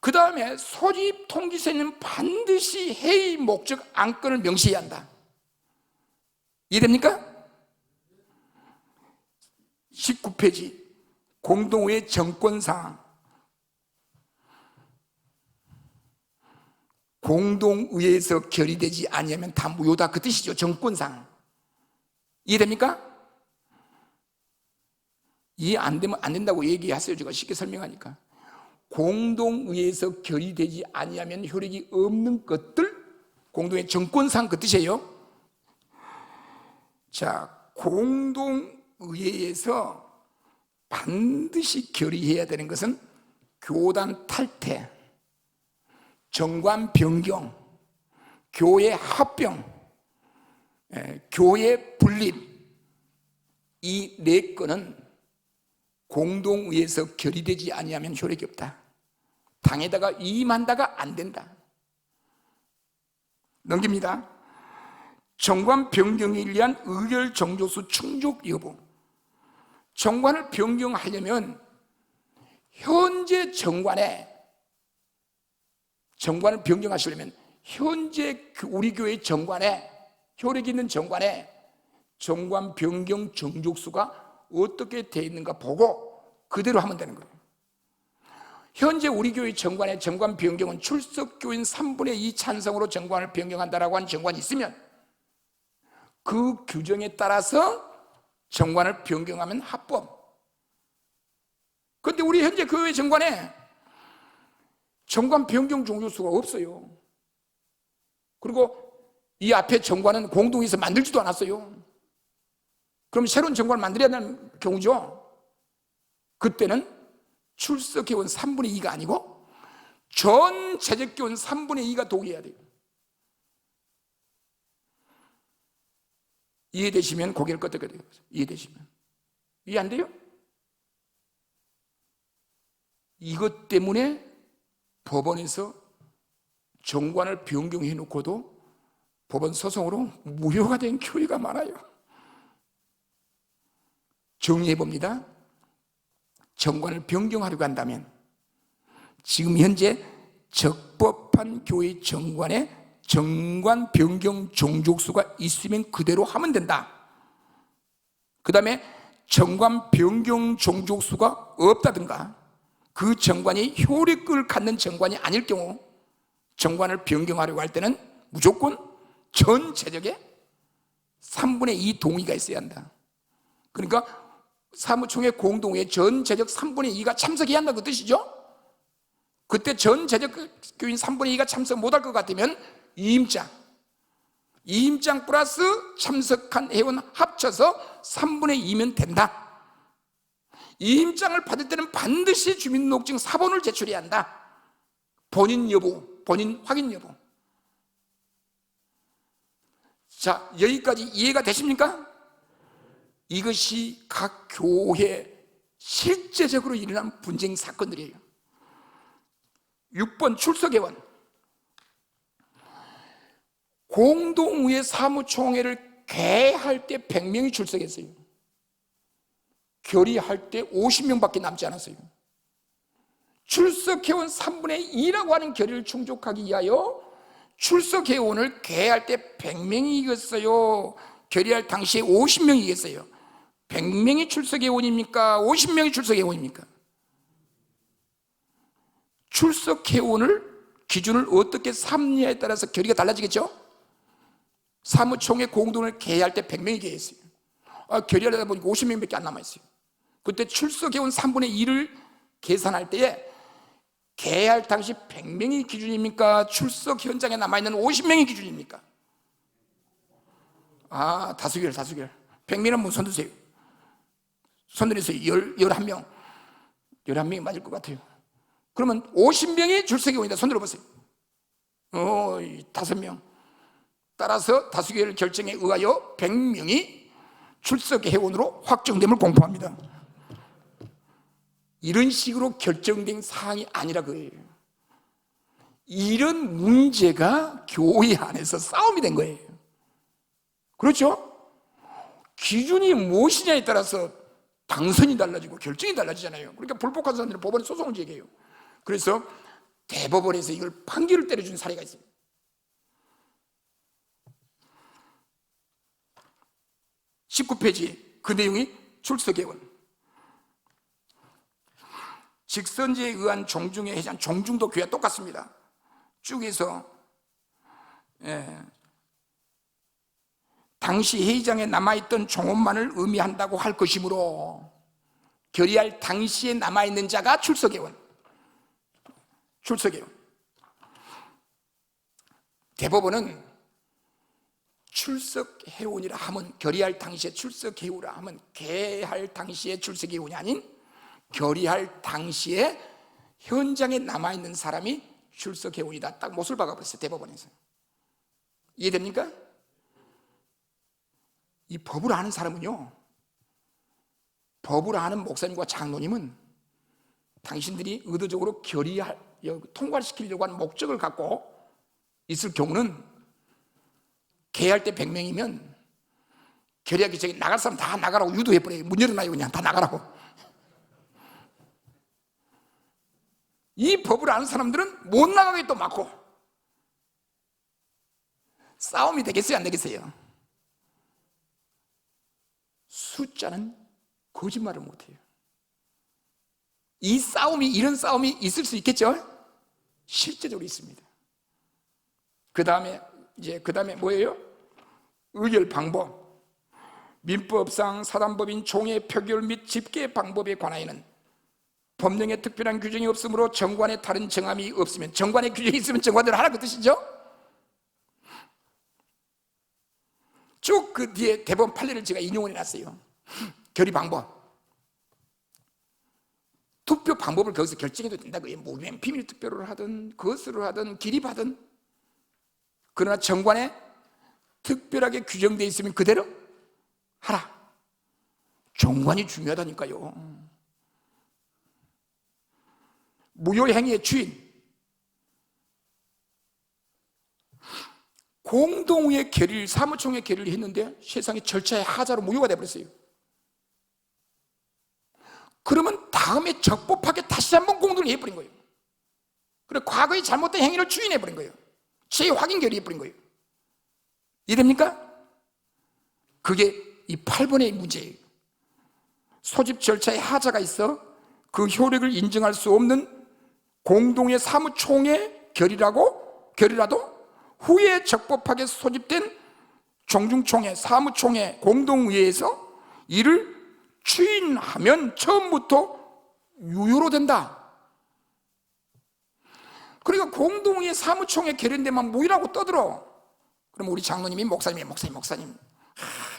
A: 그 다음에 소집 통지서에는 반드시 회의 목적 안건을 명시해야 한다. 이해됩니까? 19페이지 공동회 정권사항. 공동의회에서 결의되지 아니하면 다 무효다, 그 뜻이죠. 정권상. 이해됩니까? 이해 안 되면 안 된다고 얘기하세요. 제가 쉽게 설명하니까. 공동의회에서 결의되지 아니하면 효력이 없는 것들, 공동의 정권상 그 뜻이에요. 자, 공동의회에서 반드시 결의해야 되는 것은 교단 탈퇴, 정관 변경, 교회 합병, 교회 분립, 이 네 건은 공동의에서 결의되지 아니하면 효력이 없다. 당에다가 위임한다가 안 된다. 넘깁니다. 정관 변경에 의한 의결 정족수 충족 여부. 정관을 변경하려면 현재 정관을 변경하시려면 현재 우리 교회 정관에, 효력 있는 정관에 정관 변경 정족수가 어떻게 되어 있는가 보고 그대로 하면 되는 거예요. 현재 우리 교회 정관의 정관 변경은 출석교인 3분의 2 찬성으로 정관을 변경한다라고 하는 정관이 있으면 그 규정에 따라서 정관을 변경하면 합법. 그런데 우리 현재 교회 정관에 정관 변경 정족수가 없어요. 그리고 이 앞에 정관은 공동에서 만들지도 않았어요. 그럼 새로운 정관을 만들어야 되는 경우죠. 그때는 출석회원 3분의 2가 아니고 전 재적교원 3분의 2가 동의해야 돼요. 이해되시면 고개를 끄덕여야 돼요. 이해되시면. 이해 안 돼요? 이것 때문에 법원에서 정관을 변경해 놓고도 법원 소송으로 무효가 된 교회가 많아요. 정리해 봅니다. 정관을 변경하려고 한다면 지금 현재 적법한 교회 정관에 정관 변경 정족수가 있으면 그대로 하면 된다. 그 다음에 정관 변경 정족수가 없다든가 그 정관이 효력을 갖는 정관이 아닐 경우 정관을 변경하려고 할 때는 무조건 전 재적의 3분의 2 동의가 있어야 한다. 그러니까 사무총회 공동회에 전 재적 3분의 2가 참석해야 한다는 뜻이죠. 그때 전 재적 교인 3분의 2가 참석 못할 것 같으면 이임장 플러스 참석한 회원 합쳐서 3분의 2면 된다. 이임장을 받을 때는 반드시 주민등록증 사본을 제출해야 한다. 본인 확인 여부. 자, 여기까지 이해가 되십니까? 이것이 각 교회 실제적으로 일어난 분쟁 사건들이에요. 6번 출석회원. 공동의회 사무총회를 개할 때 100명이 출석했어요. 결의할 때 50명밖에 남지 않았어요. 출석회원 3분의 2라고 하는 결의를 충족하기 위하여 출석회원을 개할 때 100명이 이겼어요. 결의할 당시에 50명이 이겼어요. 100명이 출석회원입니까? 50명이 출석회원입니까? 출석회원을 기준을 어떻게 삼느냐에 따라서 결의가 달라지겠죠? 사무총회 공동을 개회할 때 100명이 개회했어요. 결의하려다 보니까 50명밖에 안 남아있어요. 그때 출석회원 3분의 2를 계산할 때에 개회할 당시 100명이 기준입니까? 출석 현장에 남아있는 50명이 기준입니까? 다수결 100명은 한번 손드세요. 손들으세요. 11명 11명이 맞을 것 같아요. 그러면 50명이 출석회원이다. 손들어보세요. 5명. 따라서 다수결 결정에 의하여 100명이 출석회원으로 확정됨을 공포합니다. 이런 식으로 결정된 사항이 아니라 그거예요. 이런 문제가 교회 안에서 싸움이 된 거예요. 그렇죠? 기준이 무엇이냐에 따라서 당선이 달라지고 결정이 달라지잖아요. 그러니까 불복한 사람들은 법원에 소송을 제기해요. 그래서 대법원에서 이걸 판결을 때려준 사례가 있어요. (19페이지) 그 내용이 출석회원. 직선제에 의한 종중에 해제한 종중도 교회와 똑같습니다. 쭉 해서 당시 회의장에 남아있던 종업만을 의미한다고 할 것이므로 결의할 당시에 남아있는 자가 출석회원. 대법원은 출석회원이라 하면 결의할 당시에 출석회원이라 하면 개할 당시에 출석회원이 아닌 결의할 당시에 현장에 남아있는 사람이 출석회원이다. 딱 못을 박아버렸어요. 대법원에서. 이해됩니까? 이 법을 아는 사람은요, 법을 아는 목사님과 장로님은 당신들이 의도적으로 통과시키려고 하는 목적을 갖고 있을 경우는 개할 때 100명이면 결의하기 전에 나갈 사람 다 나가라고 유도해버려요. 문 열어놔요. 그냥 다 나가라고. 이 법을 아는 사람들은 못 나가게 또 막고. 싸움이 되겠어요? 안 되겠어요? 숫자는 거짓말을 못해요. 이런 싸움이 있을 수 있겠죠? 실제적으로 있습니다. 그 다음에 뭐예요? 의결 방법. 민법상 사단법인 총회 표결 및 집계 방법에 관하여는 법령에 특별한 규정이 없으므로 정관에 다른 정함이 없으면, 정관에 규정이 있으면 정관대로 하라 그 뜻이죠? 쭉 그 뒤에 대법원 판례를 제가 인용을 해놨어요. 결의 방법. 투표 방법을 거기서 결정해도 된다고요. 무명 비밀 투표를 하든 거스를 하든 기립하든. 그러나 정관에 특별하게 규정되어 있으면 그대로 하라. 정관이 중요하다니까요. 무효행위의 주인, 공동의 결의를, 사무총회 결의를 했는데 세상에 절차의 하자로 무효가 되어버렸어요. 그러면 다음에 적법하게 다시 한번 공동을 해버린 거예요. 그래 과거의 잘못된 행위를 주인해버린 거예요. 재확인 결의해버린 거예요. 이해됩니까? 그게 이 8번의 문제예요. 소집 절차에 하자가 있어 그 효력을 인정할 수 없는 공동의 사무총회 결의라도 후에 적법하게 소집된 종중총회, 사무총회, 공동의회에서 이를 추인하면 처음부터 유효로 된다. 그러니까 공동의회 사무총회 결의인데만 무효라고 떠들어. 그럼 우리 장로님이 목사님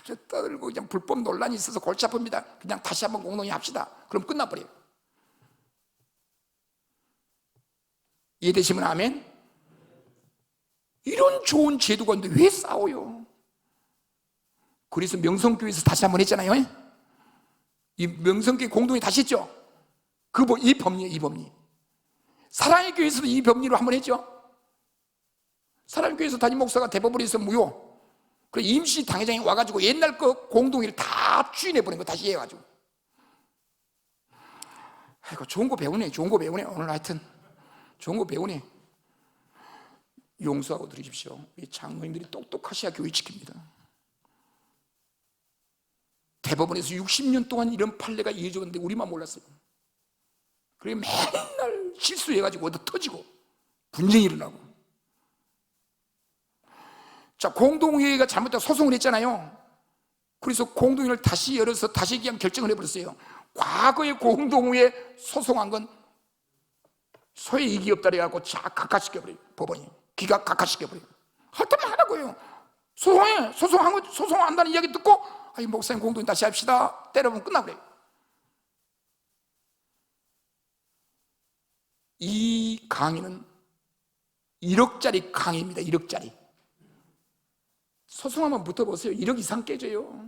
A: 저 떠들고 그냥 불법 논란이 있어서 골치 아픕니다. 그냥 다시 한번 공동의회 합시다. 그럼 끝나버려요. 이해되시면 아멘? 이런 좋은 제도가 있는데 왜 싸워요? 그래서 명성교회에서 다시 한번 했잖아요. 이 명성교회 공동회 다시 했죠. 이 법리. 사랑의 교회에서도 이 법리로 한번 했죠. 사랑의 교회에서 담임 목사가 대법원에서 무효. 그 임시 당회장이 와가지고 옛날 그 공동회를 다 추인해버린 거 다시 해가지고. 아이고 좋은 거 배우네. 오늘 하여튼 좋은 거 배우네. 용서하고 들으십시오. 이 장로님들이 똑똑하셔야 교회 지킵니다. 대법원에서 60년 동안 이런 판례가 이어졌는데 우리만 몰랐어요. 그래 맨날 실수해가지고 어디 터지고 분쟁이 일어나고. 자, 공동회의가 잘못되고 소송을 했잖아요. 그래서 공동회의를 다시 열어서 다시 그냥 결정을 해버렸어요. 과거에 공동회에 소송한 건 소의 이익이 없다 그래갖고 각하시켜버려요. 법원이 기각 각하시켜버려요. 할 때만 하라고요. 소송한다는 이야기 듣고 아이 목사님 공동회 다시 합시다 때려보면 끝나버려요. 이 강의는 1억짜리 강의입니다. 1억짜리. 소송 한번 붙어보세요. 1억 이상 깨져요.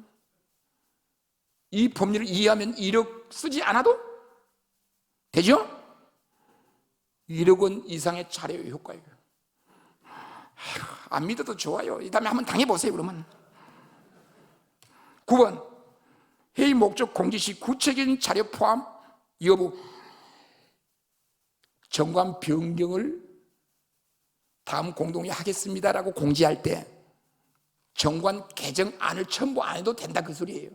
A: 이 법리를 이해하면 1억 쓰지 않아도 되죠? 1억 원 이상의 자료의 효과예요. 안 믿어도 좋아요. 이 다음에 한번 당해보세요. 그러면 9번 회의 목적 공지 시 구체적인 자료 포함 여부. 정관 변경을 다음 공동회의 하겠습니다라고 공지할 때 정관 개정안을 첨부 안 해도 된다 그 소리예요.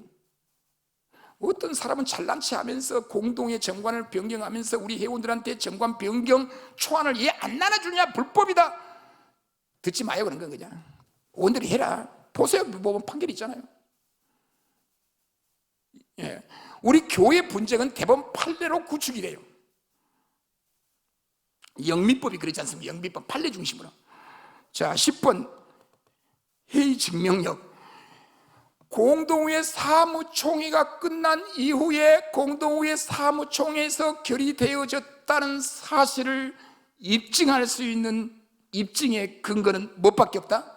A: 어떤 사람은 잘난 체 하면서 공동회 정관을 변경하면서 우리 회원들한테 정관 변경 초안을 왜 안 나눠주냐 불법이다 듣지 마요. 그런 건 그냥 원들이 해라. 보세요. 법원 판결이 있잖아요. 예. 우리 교회 분쟁은 대법원 판례로 구축이래요. 영미법이 그렇지 않습니까? 영미법 판례 중심으로. 자, 10번 회의 증명력. 공동회 사무총회가 끝난 이후에 공동회 사무총회에서 결의되어졌다는 사실을 입증할 수 있는 입증의 근거는 무엇밖에 없다?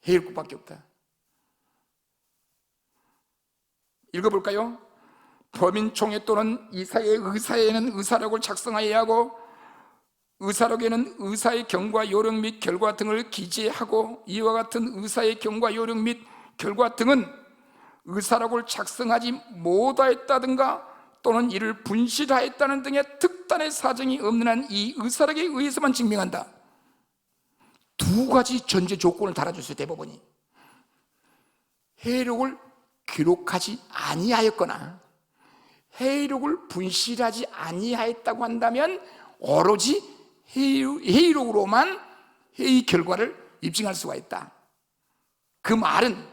A: 회의록밖에 없다. 읽어볼까요? 범인총회 또는 이사의 의사에는 의사록을 작성하여야 하고 의사록에는 의사의 경과 요령 및 결과 등을 기재하고 이와 같은 의사의 경과 요령 및 결과 등은 의사록을 작성하지 못하였다든가 또는 이를 분실하였다는 등의 특단의 사정이 없는 한 이 의사록에 의해서만 증명한다. 두 가지 전제 조건을 달아줬어요. 대법원이 회의록을 기록하지 아니하였거나 회의록을 분실하지 아니하였다고 한다면 오로지 회의록으로만 회의 결과를 입증할 수가 있다. 그 말은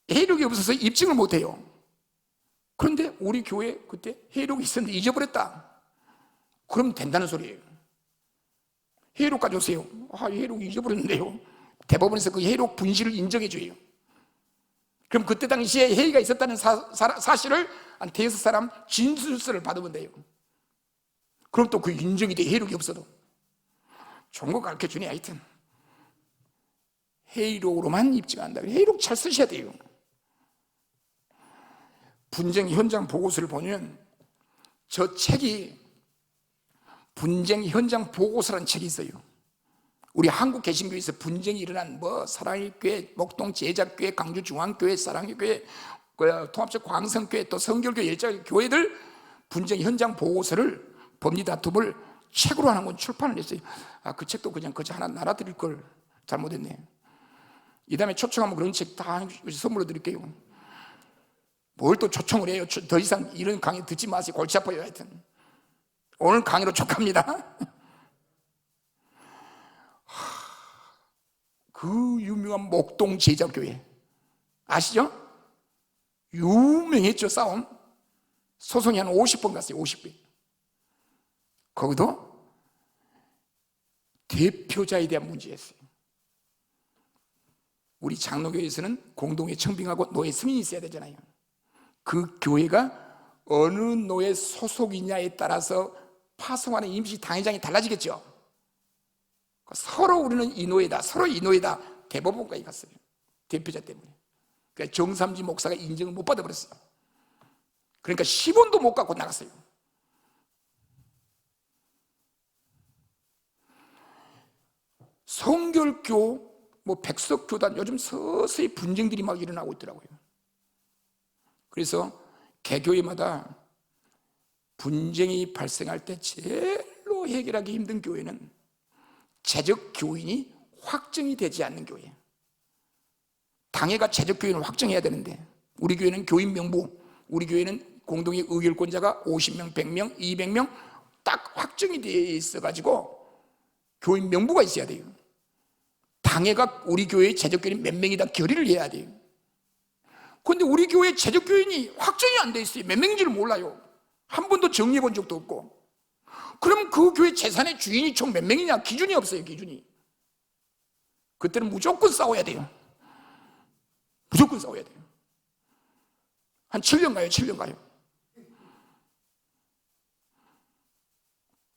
A: 회의록이 없어서 입증을 못해요. 그런데 우리 교회 그때 회의록이 있었는데 잊어버렸다. 그럼 된다는 소리예요. 회의록 가져오세요. 회의록이 잊어버렸는데요. 대법원에서 그 회의록 분실을 인정해 줘요. 그럼 그때 당시에 회의가 있었다는 사실을 한 대여섯 사람 진술서를 받으면 돼요. 그럼 또 그 인정이 돼. 회의록이 없어도. 좋은 거 가르쳐 주네. 하여튼 회의록으로만 입증한다. 회의록 잘 쓰셔야 돼요. 분쟁 현장 보고서를 보면 저 책이 분쟁 현장 보고서라는 책이 있어요. 우리 한국 개신교에서 분쟁이 일어난 사랑의 교회, 목동 제작교회, 강주 중앙교회, 사랑의 교회, 통합적 광성교회, 또 성결교회, 일자 교회들 분쟁 현장 보고서를 법리 다툼을 책으로 하는 건 출판을 했어요. 그 책도 그냥 그저 하나 날아드릴 걸 잘못했네. 이 다음에 초청하면 그런 책 다 선물로 드릴게요. 뭘 또 초청을 해요? 더 이상 이런 강의 듣지 마세요. 골치 아파요. 하여튼 오늘 강의로 촉합니다. 그 유명한 목동 제자교회 아시죠? 유명했죠. 싸움 소송이 한 50번 갔어요. 50번. 거기도 대표자에 대한 문제였어요. 우리 장로교회에서는 공동회 청빙하고 노예 승인이 있어야 되잖아요. 그 교회가 어느 노예 소속이냐에 따라서 파송하는 임시 당회장이 달라지겠죠. 서로 우리는 이 노예다, 서로 이 노예다. 대법원까지 갔어요. 대표자 때문에. 그러니까 정삼지 목사가 인정을 못 받아버렸어요. 그러니까 10원도 못 갖고 나갔어요. 성결교, 백석교단 요즘 서서히 분쟁들이 막 일어나고 있더라고요. 그래서 개교회마다 분쟁이 발생할 때 제일로 해결하기 힘든 교회는 재적 교인이 확정이 되지 않는 교회. 당회가 재적 교인을 확정해야 되는데 우리 교회는 교인 명부, 우리 교회는 공동의 의결권자가 50명, 100명, 200명 딱 확정이 되어 있어가지고 교인 명부가 있어야 돼요. 당회가 우리 교회의 재적 교인이 몇 명이다 결의를 해야 돼요. 그런데 우리 교회의 재적 교인이 확정이 안 돼 있어요. 몇 명인지를 몰라요. 한 번도 정리해 본 적도 없고. 그럼 그 교회 재산의 주인이 총 몇 명이냐? 기준이 없어요. 기준이. 그때는 무조건 싸워야 돼요. 무조건 싸워야 돼요. 한 7년 가요. 7년 가요.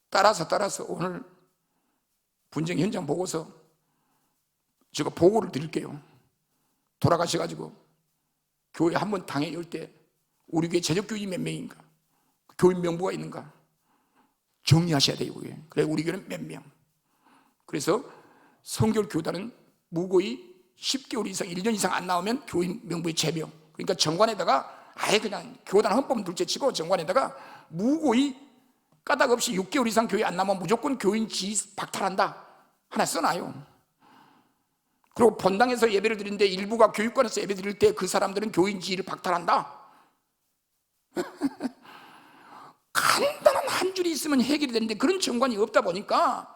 A: 따라서 오늘 분쟁 현장 보고서 제가 보고를 드릴게요. 돌아가셔가지고 교회 한번 당회 열 때 우리 교회 재적 교인이 몇 명인가, 교인 명부가 있는가 정리하셔야 돼요. 그래 우리 교회는 몇 명. 그래서 성결교단은 무고히 10개월 이상 1년 이상 안 나오면 교인 명부의 제명. 그러니까 정관에다가 아예 그냥 교단 헌법은 둘째치고 정관에다가 무고히 까닭 없이 6개월 이상 교회 안 나오면 무조건 교인 지위 박탈한다 하나 써놔요. 그리고 본당에서 예배를 드리는데 일부가 교육관에서 예배 드릴 때 그 사람들은 교인 지위를 박탈한다. 간단한 한 줄이 있으면 해결이 되는데 그런 정관이 없다 보니까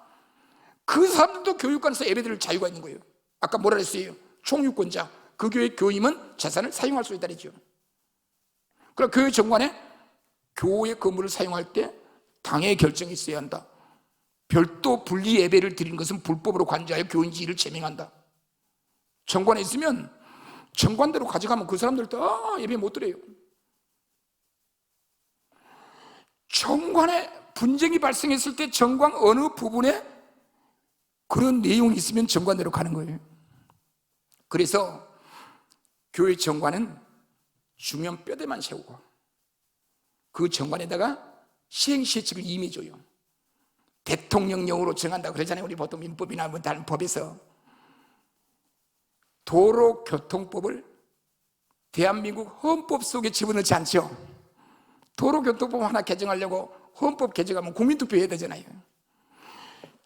A: 그 사람들도 교육관에서 예배 드릴 자유가 있는 거예요. 아까 뭐라 그랬어요? 총유권자. 그 교회 교임은 재산을 사용할 수 있다 그랬죠. 그럼 교회 정관에 교회 건물을 사용할 때 당의 결정이 있어야 한다. 별도 분리 예배를 드리는 것은 불법으로 관여하여 교인 지위를 제명한다. 정관에 있으면 정관대로 가져가면 그 사람들 다 예배 못 드려요. 정관에 분쟁이 발생했을 때 정관 어느 부분에 그런 내용이 있으면 정관대로 가는 거예요. 그래서 교회 정관은 중요한 뼈대만 세우고 그 정관에다가 시행시책을 임해줘요. 대통령령으로 정한다 그러잖아요. 우리 보통 민법이나 뭐 다른 법에서 도로교통법을 대한민국 헌법 속에 집어넣지 않죠. 도로교통법 하나 개정하려고 헌법 개정하면 국민투표해야 되잖아요.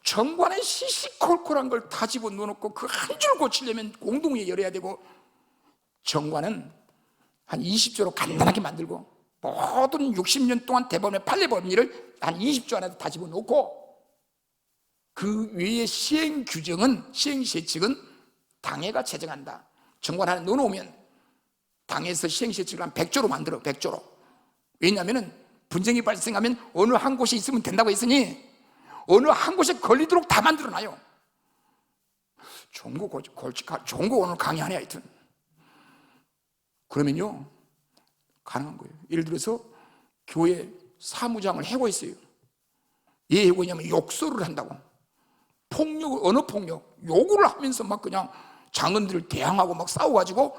A: 정관에 시시콜콜한 걸 다 집어넣어놓고 그 한 줄 고치려면 공동회의 열어야 되고, 정관은 한 20조로 간단하게 만들고 모든 60년 동안 대법원의 판례 법리를 한 20조 안에 다 집어넣고, 그 외의 시행 규정은, 시행시책은 당회가 제정한다. 정관 하나 넣어놓으면 당에서 시행시책을 한 100조로 만들어. 100조로. 왜냐하면 분쟁이 발생하면 어느 한 곳에 있으면 된다고 했으니 어느 한 곳에 걸리도록 다 만들어놔요. 좋은 거 오늘 강의하네 하여튼. 그러면요 가능한 거예요. 예를 들어서 교회 사무장을 해고했어요. 왜 해고했냐면 욕설을 한다고. 폭력, 언어폭력, 요구를 하면서 막 그냥 장관들을 대항하고 막 싸워가지고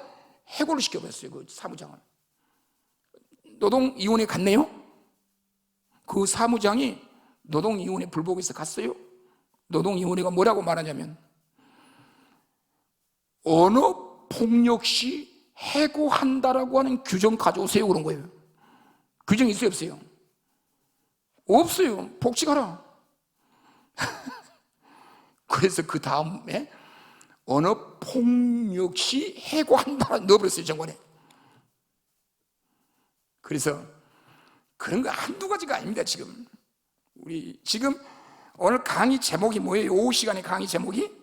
A: 해고를 시켜버렸어요. 그 사무장을. 노동위원회 갔네요. 그 사무장이 노동위원회 불복해서 갔어요. 노동위원회가 뭐라고 말하냐면 언어폭력 시 해고한다라고 하는 규정 가져오세요 그런 거예요. 규정이 있어요 없어요? 없어요. 복직하라. 그래서 그 다음에 언어폭력 시 해고한다 넣어버렸어요 정관에. 그래서 그런 거 한두 가지가 아닙니다. 지금 우리 지금 오늘 강의 제목이 뭐예요? 오후 시간에 강의 제목이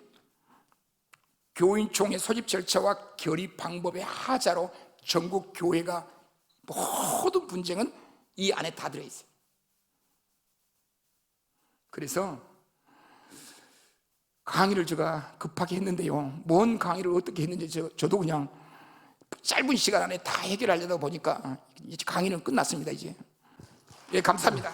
A: 교인총회 소집 절차와 결의 방법의 하자로 전국 교회가 모든 분쟁은 이 안에 다 들어있어요. 그래서 강의를 제가 급하게 했는데요, 뭔 강의를 어떻게 했는지 저도 그냥 짧은 시간 안에 다 해결하려다 보니까 이제 강의는 끝났습니다. 이제. 예, 감사합니다.